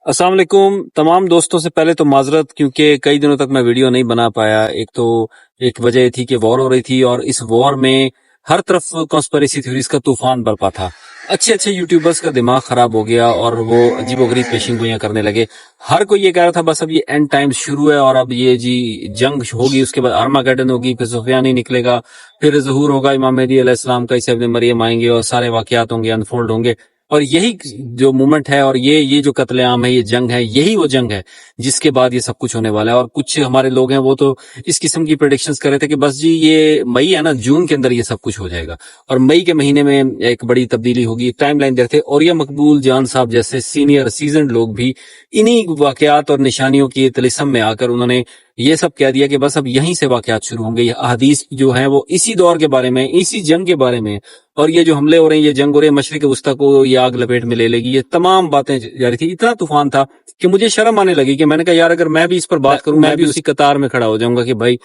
السلام علیکم تمام دوستوں سے پہلے تو معذرت کیونکہ کئی دنوں تک میں ویڈیو نہیں بنا پایا. ایک وجہ یہ تھی کہ وار ہو رہی تھی اور اس وار میں ہر طرف کانسپریسی تھیوریز کا طوفان برپا تھا. اچھے یوٹیوبرز کا دماغ خراب ہو گیا اور وہ عجیب و غریب پیشن گوئیاں کرنے لگے. ہر کوئی یہ کہہ رہا تھا بس اب یہ اینڈ ٹائم شروع ہے اور اب یہ جنگ ہوگی، اس کے بعد آرماگیڈن ہوگی، پھر سفیانی نکلے گا، پھر ظہور ہوگا امام مہدی علیہ السلام کا، عیسی ابن مریم آئیں گے اور سارے واقعات ہوں گے، انفولڈ ہوں گے. اور یہی جو مومنٹ ہے اور یہ جو قتل عام ہے، یہ جنگ ہے، یہی وہ جنگ ہے جس کے بعد یہ سب کچھ ہونے والا ہے. اور کچھ ہمارے لوگ ہیں وہ تو اس قسم کی پریڈکشنز کر رہے تھے کہ بس جی یہ مئی ہے نا، جون کے اندر یہ سب کچھ ہو جائے گا اور مئی کے مہینے میں ایک بڑی تبدیلی ہوگی. ایک ٹائم لائن دیتے اور یہ مقبول جان صاحب جیسے سینئر سیزنڈ لوگ بھی انہی واقعات اور نشانیوں کی طلسم میں آ کر انہوں نے یہ سب کہہ دیا کہ بس اب یہیں سے واقعات شروع ہوں گے. یہ احادیث جو ہیں وہ اسی دور کے بارے میں، اسی جنگ کے بارے میں، اور یہ جو حملے ہو رہے ہیں، یہ جنگ ہو رہی ہے، مشرق وسطیٰ کو یہ آگ لپیٹ میں لے لے گی. یہ تمام باتیں جاری تھی. اتنا طوفان تھا کہ مجھے شرم آنے لگی کہ میں نے کہا یار اگر میں بھی اس پر بات کروں میں بھی اسی قطار میں کھڑا ہو جاؤں گا کہ بھائی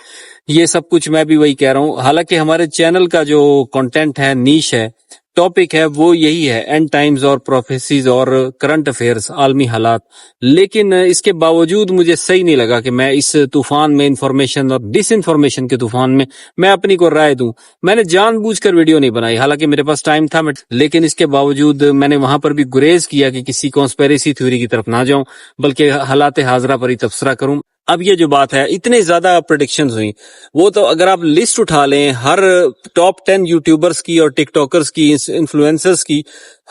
یہ سب کچھ میں بھی وہی کہہ رہا ہوں. حالانکہ ہمارے چینل کا جو کنٹینٹ ہے، نیش ہے، ٹاپک ہے، وہ یہی ہے، اینڈ ٹائمز اور پروفیسیز اور کرنٹ افیئرز، عالمی حالات. لیکن اس کے باوجود مجھے صحیح نہیں لگا کہ میں اس طوفان میں، انفارمیشن اور ڈس انفارمیشن کے طوفان میں اپنی کو رائے دوں. میں نے جان بوجھ کر ویڈیو نہیں بنائی، حالانکہ میرے پاس ٹائم تھا، لیکن اس کے باوجود میں نے وہاں پر بھی گریز کیا کہ کسی کانسپیریسی تھیوری کی طرف نہ جاؤں بلکہ حالات حاضرہ پر ہی تبصرہ کروں. اب یہ جو بات ہے، اتنے زیادہ پریڈکشنز ہوئی، وہ تو اگر آپ لسٹ اٹھا لیں ہر ٹاپ 10 یوٹیوبرز کی اور ٹک ٹاکرز کی، انفلوئنسرز کی،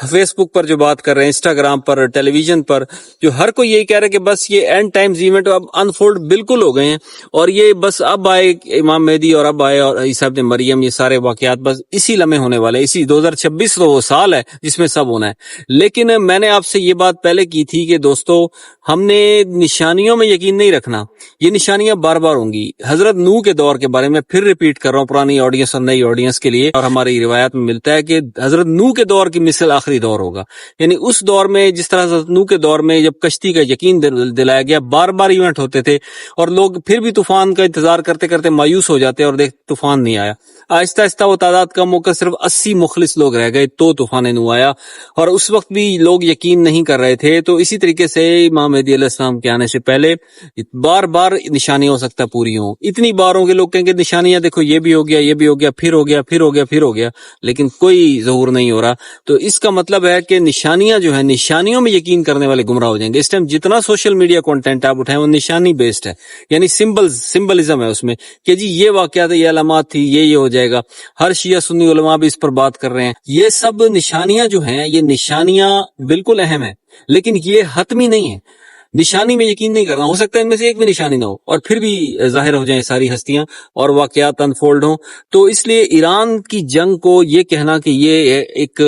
فیس بک پر جو بات کر رہے ہیں، انسٹاگرام پر، ٹیلی ویژن پر، جو ہر کوئی یہی کہہ رہا ہے کہ بس یہ اینڈ ٹائمز ایونٹ اب انفولڈ بالکل ہو گئے ہیں اور یہ بس اب آئے امام مہدی اور اب آئے اور عیسی ابن مریم، یہ سارے واقعات بس اسی لمحے ہونے والے ہیں. اسی 2026 تو وہ سال ہے جس میں سب ہونا ہے. لیکن میں نے آپ سے یہ بات پہلے کی تھی کہ دوستو ہم نے نشانیوں میں یقین نہیں رکھنا، یہ نشانیاں بار بار ہوں گی. حضرت نوح کے دور کے بارے میں پھر ریپیٹ کر رہا ہوں پرانی آڈینس اور نئی آڈینس کے لیے، اور ہماری روایات میں ملتا ہے کہ حضرت نوح کے دور کی مثل آخری دور ہوگا. یعنی اس دور میں جس طرح حضرت نوح کے دور میں جب کشتی کا یقین دلایا گیا، بار بار ایونٹ ہوتے تھے اور لوگ پھر بھی طوفان کا انتظار کرتے کرتے مایوس ہو جاتے اور دیکھ طوفان نہیں آیا. آہستہ آہستہ وہ تعداد کم ہو کر صرف 80 مخلص لوگ رہ گئے تو طوفان نوح آیا، اور اس وقت بھی لوگ یقین نہیں کر رہے تھے. تو اسی طریقے سے امام مہدی علیہ السلام کے آنے سے پہلے بار بار نشانیاں ہو سکتا پوری ہوں. اتنی بار ہوں گے لوگ کہیں گے نشانیاں دیکھو، یہ بھی ہو گیا، یہ بھی ہو گیا، پھر ہو گیا، پھر ہو گیا، پھر ہو گیا، لیکن کوئی ظہور نہیں ہو رہا. تو اس کا مطلب ہے کہ نشانیاں جو ہیں، نشانیوں میں یقین کرنے والے گمراہ ہو جائیں گے. اس ٹائم جتنا سوشل میڈیا کنٹینٹ آپ اٹھائیں وہ نشانی بیسڈ ہے، یعنی سمبلزم ہے اس میں کہ جی یہ واقعات، یہ علامات تھی، یہ ہو جائے گا. ہر شیعہ سنی علماء بھی اس پر بات کر رہے ہیں. یہ سب نشانیاں جو ہیں، یہ نشانیاں بالکل اہم ہیں لیکن یہ حتمی نہیں ہے. نشانی میں یقین نہیں کرنا، ہو سکتا ہے ان میں سے ایک بھی نشانی نہ ہو اور پھر بھی ظاہر ہو جائیں ساری ہستیاں اور واقعات انفولڈ ہوں. تو اس لیے ایران کی جنگ کو یہ کہنا کہ یہ ایک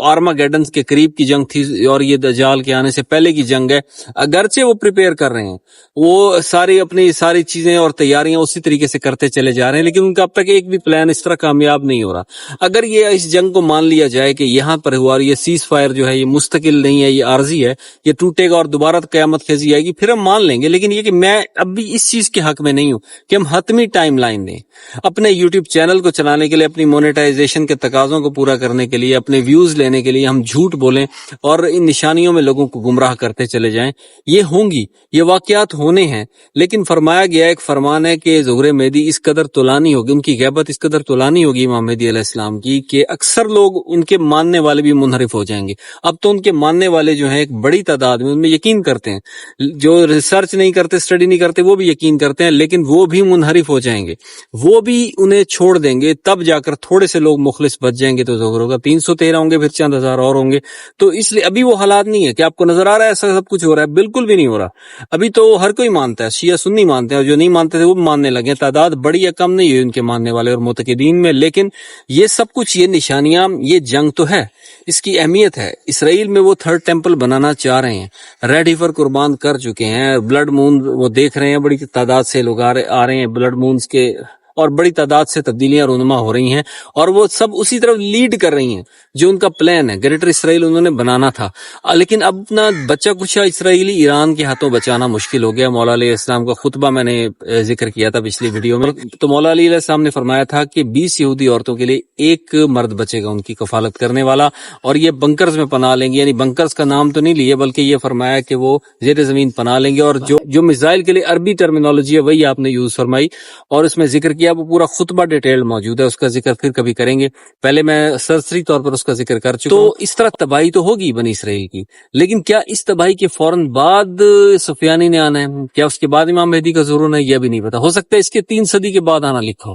آرماگیڈن کے قریب کی جنگ تھی اور یہ دجال کے آنے سے پہلے کی جنگ ہے، اگرچہ وہ پریپیئر کر رہے ہیں، وہ اپنی ساری چیزیں اور تیاریاں اسی طریقے سے کرتے چلے جا رہے ہیں، لیکن ان کا اب تک ایک بھی پلان اس طرح کامیاب نہیں ہو رہا. اگر یہ اس جنگ کو مان لیا جائے کہ یہاں پر ہوا اور یہ سیز فائر جو ہے یہ مستقل نہیں ہے، یہ عارضی ہے، یہ ٹوٹے گا اور دوبارہ قیامت خیزی آئے گی، پھر ہم مان لیں گے. لیکن یہ کہ میں اب بھی اس چیز کے حق میں نہیں ہوں کہ ہم حتمی ٹائم لائن دیں اپنے یوٹیوب چینل کو چلانے کے لیے، اپنی مونیٹائزیشن کے تقاضوں کو پورا کرنے کے لیے، اپنے ویوز لینے کے لیے ہم جھوٹ بولیں اور ان نشانیوں میں لوگوں کو گمراہ کرتے چلے جائیں. یہ ہوں گی، یہ واقعات ہونے ہیں، لیکن فرمایا گیا، ایک فرمان ہے کہ ظہور مہدی اس قدر طولانی ہوگی، ان کی غیبت اس قدر طولانی ہوگی امام مہدی علیہ السلام کی کہ اکثر لوگ ان کے ماننے والے بھی منحرف ہو جائیں گے. اب تو ان کے ماننے والے جو ہیں ایک بڑی تعداد میں ان میں یقین کرتے ہیں، جو ریسرچ نہیں کرتے، اسٹڈی نہیں کرتے، وہ بھی یقین کرتے ہیں، لیکن وہ بھی منحرف ہو جائیں گے، وہ بھی انہیں چھوڑ دیں گے. تب جا کر تھوڑے سے لوگ مخلص بچ جائیں گے تو ظہور ہوگا. 313 ہوں گے، پھر چند ہزار اور ہوں گے. تو اس لیے ابھی وہ حالات نہیں ہے کہ آپ کو نظر آ رہا ہے ایسا سب کچھ ہو رہا ہے، بالکل بھی نہیں ہو رہا. ابھی تو ہر کوئی مانتا ہے، شیعہ سنی مانتے ہیں، اور جو نہیں مانتے تھے وہ بھی ماننے لگے. تعداد بڑی یا کم نہیں ہوئی ان کے ماننے والے اور معتقدین میں، لیکن یہ سب کچھ، یہ نشانیاں، یہ جنگ تو ہے، اس کی اہمیت ہے. اسرائیل میں وہ 3rd ٹیمپل بنانا چاہ رہے ہیں، ریڈ ہیفر قربان کر چکے ہیں، بلڈ مون وہ دیکھ رہے ہیں، بڑی تعداد سے لوگ آ رہے ہیں بلڈ مونز کے اور بڑی تعداد سے تبدیلیاں رونما ہو رہی ہیں اور وہ سب اسی طرف لیڈ کر رہی ہیں جو ان کا پلان ہے. گریٹر اسرائیل انہوں نے بنانا تھا, لیکن اب اپنا بچہ کچھ اسرائیلی ایران کے ہاتھوں بچانا مشکل ہو گیا. مولا علیہ السلام کا خطبہ میں نے ذکر کیا تھا پچھلی ویڈیو میں, تو مولا علیہ السلام نے فرمایا تھا کہ 20 یہودی عورتوں کے لیے ایک مرد بچے گا ان کی کفالت کرنے والا, اور یہ بنکرز میں پناہ لیں گے. یعنی بنکرز کا نام تو نہیں لیے بلکہ یہ فرمایا کہ وہ زیر زمین پناہ لیں گے, اور جو میزائل کے لیے عربی ٹرمینالوجی ہے وہی آپ نے یوز فرمائی اور اس میں ذکر کیا. وہ پورا خطبہ ڈیٹیل موجود ہے, اس کا ذکر پھر کبھی کریں گے. پہلے میں سرسری طور پر اس کا ذکر کر چکا ہوں. تو اس طرح تباہی تو ہوگی بنی اسرائیل کی, لیکن کیا اس تباہی کے فوراً بعد سفیانی نے آنا ہے؟ کیا اس کے بعد امام مہدی کا ظہور ہونا ہے؟ یہ بھی نہیں پتا. ہو سکتا ہے اس کے 3 صدی کے بعد آنا لکھا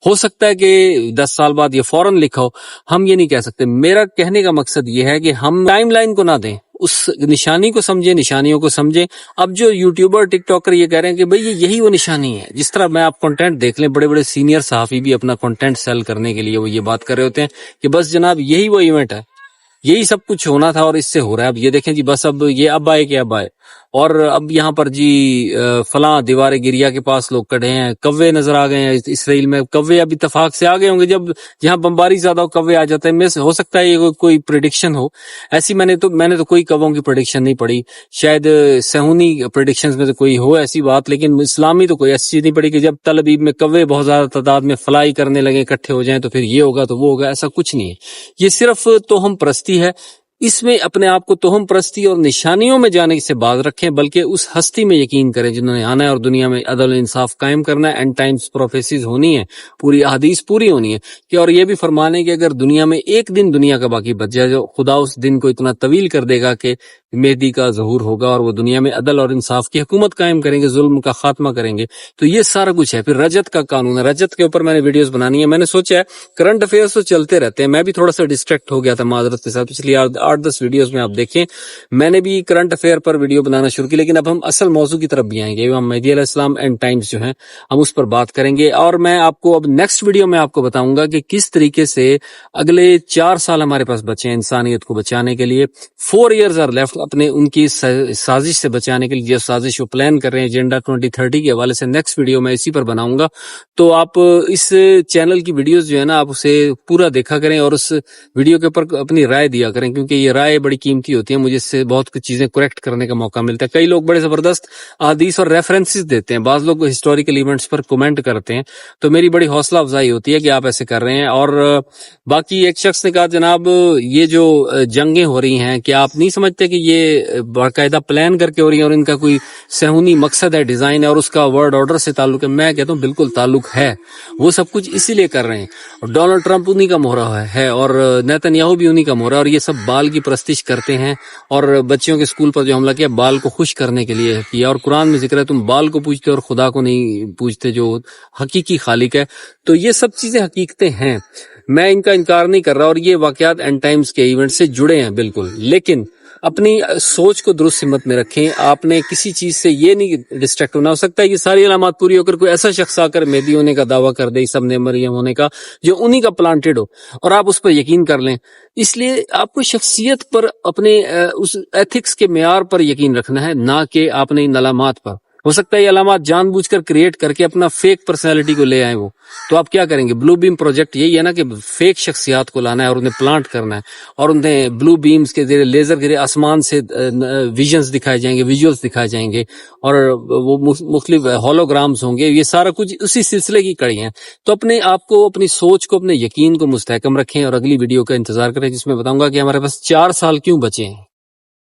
ہو سکتا ہے کہ 10 سال بعد یہ فوراً لکھا ہو, ہم یہ نہیں کہہ سکتے. میرا کہنے کا مقصد یہ ہے کہ ہم ٹائم لائن کو نہ دیں, اس نشانی کو سمجھیں, نشانیوں کو سمجھیں. اب جو یوٹیوبر ٹک ٹاکر یہ کہہ رہے ہیں کہ بھئی یہی وہ نشانی ہے, جس طرح میں آپ کنٹینٹ دیکھ لیں, بڑے بڑے سینئر صحافی بھی اپنا کنٹینٹ سیل کرنے کے لیے وہ یہ بات کر رہے ہوتے ہیں کہ بس جناب یہی وہ ایونٹ ہے, یہی سب کچھ ہونا تھا اور اس سے ہو رہا ہے. اب یہ دیکھیں جی, بس اب یہ اب آئے کہ اب آئے, اور اب یہاں پر جی فلاں دیوار گریا کے پاس لوگ کھڑے ہیں, کوے نظر آ گئے ہیں اسرائیل میں. کوے اب اتفاق سے آ گئے ہوں گے, جب جہاں بمباری زیادہ ہو کوے آ جاتے ہیں. ہو سکتا ہے یہ کوئی پریڈکشن ہو ایسی, میں نے تو کوئی کووں کی پریڈکشن نہیں پڑھی, شاید سہونی پریڈکشنز میں تو کوئی ہو ایسی بات, لیکن اسلامی تو کوئی ایسی چیز نہیں پڑی کہ جب تل ابیب میں کوے بہت زیادہ تعداد میں فلائی کرنے لگے, اکٹھے ہو جائیں تو پھر یہ ہوگا تو وہ ہوگا. ایسا کچھ نہیں ہے, یہ صرف توہم پرستی ہے. اس میں اپنے آپ کو توہم پرستی اور نشانیوں میں جانے سے باز رکھیں, بلکہ اس ہستی میں یقین کریں جنہوں نے آنا ہے اور دنیا میں عدل و انصاف قائم کرنا ہے. اینڈ ٹائمز پروفیسیز ہونی ہے, پوری احادیث پوری ہونی ہے کہ, اور یہ بھی فرمانے کہ اگر دنیا میں ایک دن دنیا کا باقی بچ جائے, جو خدا اس دن کو اتنا طویل کر دے گا کہ مہدی کا ظہور ہوگا اور وہ دنیا میں عدل اور انصاف کی حکومت قائم کریں گے, ظلم کا خاتمہ کریں گے. تو یہ سارا کچھ ہے. پھر رجت کا قانون ہے, رجت کے اوپر میں نے ویڈیوز بنانی ہے. میں نے سوچا ہے کرنٹ افیئرز تو چلتے رہتے ہیں, میں بھی تھوڑا سا ڈسٹریکٹ ہو گیا تھا معذرت کے ساتھ. پچھلی 8-10 ویڈیوز میں آپ دیکھیں میں نے بھی کرنٹ افیئر پر ویڈیو بنانا شروع کی, لیکن اب ہم اصل موضوع کی طرف بھی آئیں گے. امام مہدی علیہ السلام اینڈ ٹائمز جو ہیں ہم اس پر بات کریں گے, اور میں آپ کو اب نیکسٹ ویڈیو میں آپ کو بتاؤں گا کہ کس طریقے سے اگلے 4 سال ہمارے پاس بچے ہیں انسانیت کو بچانے کے لیے. 4 years are left اپنے ان کی سازش سے بچانے کے لیے, جو سازش وہ پلان کر رہے ہیں ایجنڈا 2030 کے حوالے سے. نیکسٹ ویڈیو میں اسی پر بناؤں گا, تو آپ اس چینل کی ویڈیوز جو ہے نا آپ اسے پورا دیکھا کریں اور اس ویڈیو کے اوپر اپنی رائے دیا کریں, کیونکہ یہ رائے بڑی قیمتی ہوتی ہے. مجھے اس سے بہت کچھ چیزیں کریکٹ کرنے کا موقع ملتا ہے. کئی لوگ بڑے زبردست احادیث اور ریفرنسز دیتے ہیں, بعض لوگ ہسٹوریکل ایونٹس پر کمنٹ کرتے ہیں, تو میری بڑی حوصلہ افزائی ہوتی ہے کہ آپ ایسے کر رہے ہیں. اور باقی ایک شخص نے کہا جناب یہ جو جنگیں ہو رہی ہیں کیا آپ نہیں سمجھتے کہ یہ باقاعدہ پلان کر کے ہو رہی ہیں اور ان کا کوئی سہونی مقصد ہے, ڈیزائن ہے, اور اس کا ورڈ آرڈر سے تعلق ہے؟ میں کہتا ہوں بالکل تعلق ہے. وہ سب کچھ اسی لیے کر رہے ہیں, اور ڈونلڈ ٹرمپ انہی کا مہرہ ہے اور نیتن یاہو بھی انہی کا مہرہ, اور یہ سب بال کی پرستش کرتے ہیں. اور بچیوں کے اسکول پر جو حملہ کیا بال کو خوش کرنے کے لیے کیا, اور قرآن میں ذکر ہے تم بال کو پوجتے اور خدا کو نہیں پوجتے جو حقیقی خالق ہے. تو یہ سب چیزیں حقیقتیں ہیں, میں ان کا انکار نہیں کر رہا, اور یہ واقعات اینڈ ٹائمز کے ایونٹ سے جڑے ہیں بالکل. لیکن اپنی سوچ کو درست سمت میں رکھیں, آپ نے کسی چیز سے یہ نہیں ڈسٹریکٹ ہونا. ہو سکتا ہے یہ ساری علامات پوری ہو کر کوئی ایسا شخص آ کر مہدی ہونے کا دعویٰ کر دے, عیسی ابن مریم ہونے کا, جو انہی کا پلانٹڈ ہو, اور آپ اس پر یقین کر لیں. اس لیے آپ کو شخصیت پر اپنے اس ایتھکس کے معیار پر یقین رکھنا ہے, نہ کہ آپ نے ان علامات پر. ہو سکتا ہے یہ علامات جان بوجھ کر کریٹ کر کے اپنا فیک پرسنالٹی کو لے آئیں وہ, تو آپ کیا کریں گے؟ بلو بیم پروجیکٹ یہی ہے نا کہ فیک شخصیات کو لانا ہے اور انہیں پلانٹ کرنا ہے, اور انہیں بلو بیمز کے ذریعے لیزر کے ذریعے آسمان سے ویژنز دکھائے جائیں گے, ویژولز دکھائے جائیں گے, اور وہ مختلف ہولوگرامز ہوں گے. یہ سارا کچھ اسی سلسلے کی کڑی ہیں. تو اپنے آپ کو, اپنی سوچ کو, اپنے یقین کو مستحکم رکھیں, اور اگلی ویڈیو کا انتظار کریں جس میں بتاؤں گا کہ ہمارے پاس 4 سال کیوں بچے ہیں.